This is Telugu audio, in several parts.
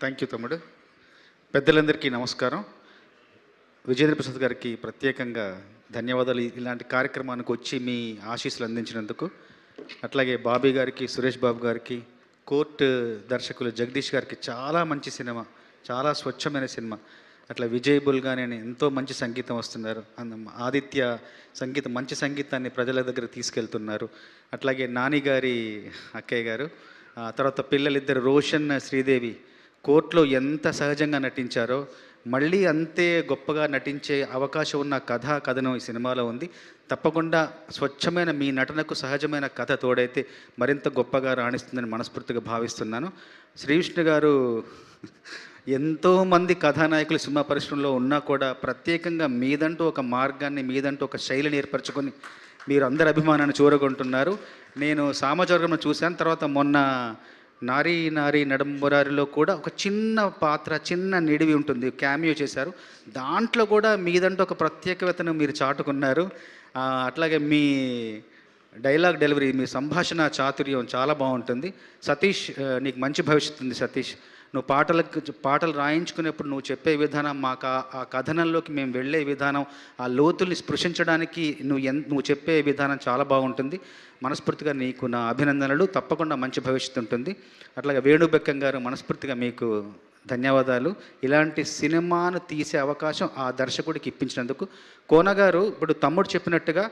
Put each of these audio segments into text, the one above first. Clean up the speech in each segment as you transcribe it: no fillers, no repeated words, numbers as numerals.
థ్యాంక్ యూ తమ్ముడు. పెద్దలందరికీ నమస్కారం. విజేంద్ర ప్రసాద్ గారికి ప్రత్యేకంగా ధన్యవాదాలు ఇలాంటి కార్యక్రమానికి వచ్చి మీ ఆశీస్సులు అందించినందుకు. అట్లాగే బాబీ గారికి, సురేష్ బాబు గారికి, కోర్టు దర్శకులు జగదీష్ గారికి చాలా మంచి సినిమా, చాలా స్వచ్ఛమైన సినిమా. అట్లా విజయ్ బుల్గానే ఎంతో మంచి సంగీతం వస్తున్నారు. ఆదిత్య సంగీతం, మంచి సంగీతాన్ని ప్రజల దగ్గర తీసుకెళ్తున్నారు. అట్లాగే నాని గారి అక్కయ్య గారు, తర్వాత పిల్లలిద్దరు రోషన్, శ్రీదేవి కోర్టులో ఎంత సహజంగా నటించారో మళ్ళీ అంతే గొప్పగా నటించే అవకాశం ఉన్న కథనం ఈ సినిమాలో ఉంది. తప్పకుండా స్వచ్ఛమైన మీ నటనకు సహజమైన కథ తోడైతే మరింత గొప్పగా రాణిస్తుందని మనస్ఫూర్తిగా భావిస్తున్నాను. శ్రీవిష్ణు గారు ఎంతోమంది కథానాయకులు సినిమా పరిశ్రమలో ఉన్నా కూడా ప్రత్యేకంగా మీదంటూ ఒక మార్గాన్ని, మీదంటూ ఒక శైలిని ఏర్పరచుకొని మీరు అందరి అభిమానాన్ని చూరగొంటున్నారు. నేను సామాజిక చూశాను. తర్వాత మొన్న నారీ నారీ నడుంబురారిలో కూడా ఒక చిన్న పాత్ర, చిన్న నిడివి ఉంటుంది, క్యామియో చేశారు. దాంట్లో కూడా మీదంటూ ఒక ప్రత్యేకతను మీరు చాటుకున్నారు. అట్లాగే మీ డైలాగ్ డెలివరీ, మీ సంభాషణ చాతుర్యం చాలా బాగుంటుంది. సతీష్, నీకు మంచి భవిష్యత్తు ఉంది సతీష్. నువ్వు పాటలు రాయించుకునేప్పుడు నువ్వు చెప్పే విధానం, మాకు ఆ కథనంలోకి మేము వెళ్ళే విధానం, ఆ లోతుల్ని స్పృశించడానికి నువ్వు చెప్పే విధానం చాలా బాగుంటుంది. మనస్ఫూర్తిగా నీకు నా అభినందనలు. తప్పకుండా మంచి భవిష్యత్తు ఉంటుంది. అట్లాగే వేణుబెక్కం గారు, మనస్ఫూర్తిగా మీకు ధన్యవాదాలు. ఇలాంటి సినిమాను తీసే అవకాశం ఆ దర్శకుడికి ఇప్పించినందుకు. కోన గారు, ఇప్పుడు తమ్ముడు చెప్పినట్టుగా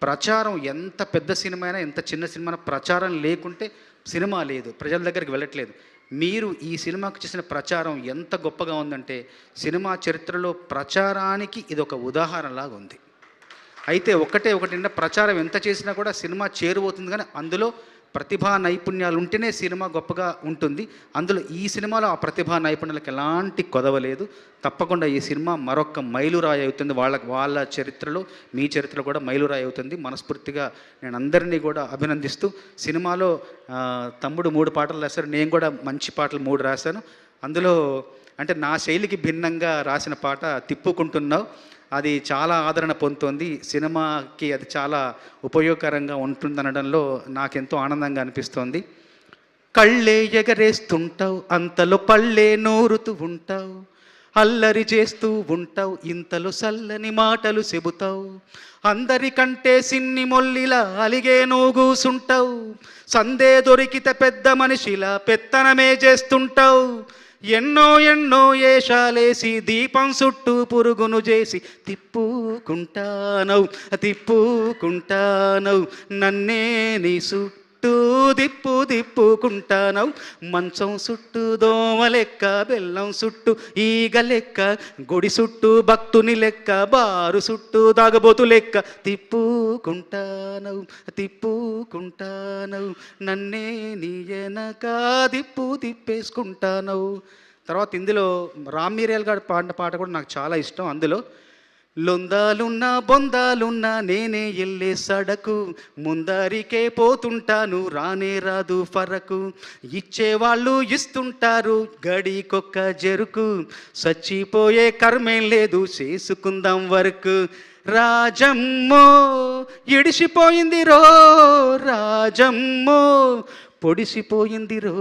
ప్రచారం, ఎంత పెద్ద సినిమా అయినా, ఎంత చిన్న సినిమా, ప్రచారం లేకుంటే సినిమా లేదు, ప్రజల దగ్గరికి వెళ్ళట్లేదు. మీరు ఈ సినిమాకు చేసిన ప్రచారం ఎంత గొప్పగా ఉందంటే సినిమా చరిత్రలో ప్రచారానికి ఇది ఒక ఉదాహరణలాగా ఉంది. అయితే ఒకటి ప్రచారం ఎంత చేసినా కూడా సినిమా చేరువవుతుంది, కానీ అందులో ప్రతిభా నైపుణ్యాలు ఉంటేనే సినిమా గొప్పగా ఉంటుంది. అందులో ఈ సినిమాలో ఆ ప్రతిభా నైపుణ్యాలకు ఎలాంటి కొదవలేదు. తప్పకుండా ఈ సినిమా మరొక మైలురాయి అవుతుంది. వాళ్ళ చరిత్రలో, మీ చరిత్రలో కూడా మైలురాయి అవుతుంది. మనస్ఫూర్తిగా నేను అందరినీ కూడా అభినందిస్తూ, సినిమాలో తమ్ముడు 3 పాటలు రాశారు, నేను కూడా మంచి పాటలు 3 రాశాను. అందులో అంటే నా శైలికి భిన్నంగా రాసిన పాట తిప్పుకుంటున్నావు, అది చాలా ఆదరణ పొందుతోంది. సినిమాకి అది చాలా ఉపయోగకరంగా ఉంటుందనడంలో నాకెంతో ఆనందంగా అనిపిస్తోంది. కళ్ళే ఎగరేస్తుంటావు, అంతలో పళ్ళే నూరుతూ ఉంటావు, అల్లరి చేస్తూ ఉంటావు, ఇంతలో సల్లని మాటలు చెబుతావు, అందరికంటే సిన్ని మొల్లిలా అలిగే నూగూసుంటావు, సందే దొరికితే పెద్ద మనిషిలా పెత్తనమే చేస్తుంటావు, ఎన్నో ఎన్నో ఏషాలేసి దీపం చుట్టూ పురుగును చేసి తిప్పుకుంటానవు నన్నే నీ చుట్టూ దిప్పుకుంటానవు, మంచం చుట్టూ దోమ లెక్క, బెల్లం చుట్టూ ఈగ లెక్క, గుడి చుట్టూ భక్తుని లెక్క, బారు చుట్టూ దాగబోతు లెక్క తిప్పుకుంటానవు నన్నే నీ వెనక తిప్పేసుకుంటానవు. తర్వాత ఇందులో రామ్ మీరియల్ గారు పాడిన పాట కూడా నాకు చాలా ఇష్టం. అందులో లొందాలున్నా బొందాలున్నా నేనే ఎల్లే సడకు, ముందరికే పోతుంటాను రానే రాదు ఫరకు, ఇచ్చేవాళ్ళు ఇస్తుంటారు గడికొక్క జరుకు, చచ్చిపోయే కర్మేం లేదు చేసుకుందాం వర్క్, రాజమ్మో ఇడిసిపోయిందిరో రాజమ్మో పొడిసిపోయిందిరో,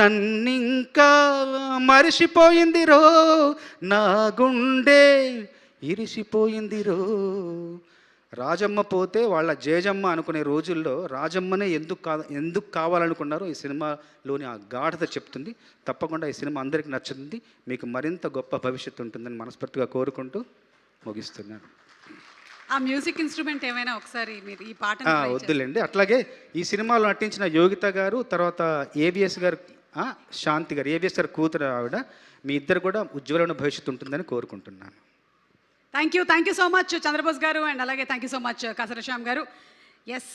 నన్నింకా మరిసిపోయిందిరో, నా గుండె ఇరిసిపోయిందిరో. రాజమ్మ పోతే వాళ్ళ జేజమ్మ అనుకునే రోజుల్లో రాజమ్మనే ఎందుకు కావాలనుకున్నారో ఈ సినిమాలోని ఆ గాఢత చెప్తుంది. తప్పకుండా ఈ సినిమా అందరికీ నచ్చుతుంది, మీకు మరింత గొప్ప భవిష్యత్తు ఉంటుందని మనస్ఫూర్తిగా కోరుకుంటూ ముగిస్తున్నాను. ఆ మ్యూజిక్ ఇన్స్ట్రుమెంట్ ఏమైనా ఒకసారి మీరు ఈ పాట వద్దులేండి. అట్లాగే ఈ సినిమాలో నటించిన యోగిత గారు, తర్వాత ఏబిఎస్ గారు, శాంతి గారు, ఏబిఎస్ గారు కూతురు ఆవిడ, మీ ఇద్దరు కూడా ఉజ్వలమైన భవిష్యత్తు ఉంటుందని కోరుకుంటున్నాను. Thank you so much Chandrabose గారు, అండ్ అలాగే thank you so much Kasarashyam గారు. ఎస్.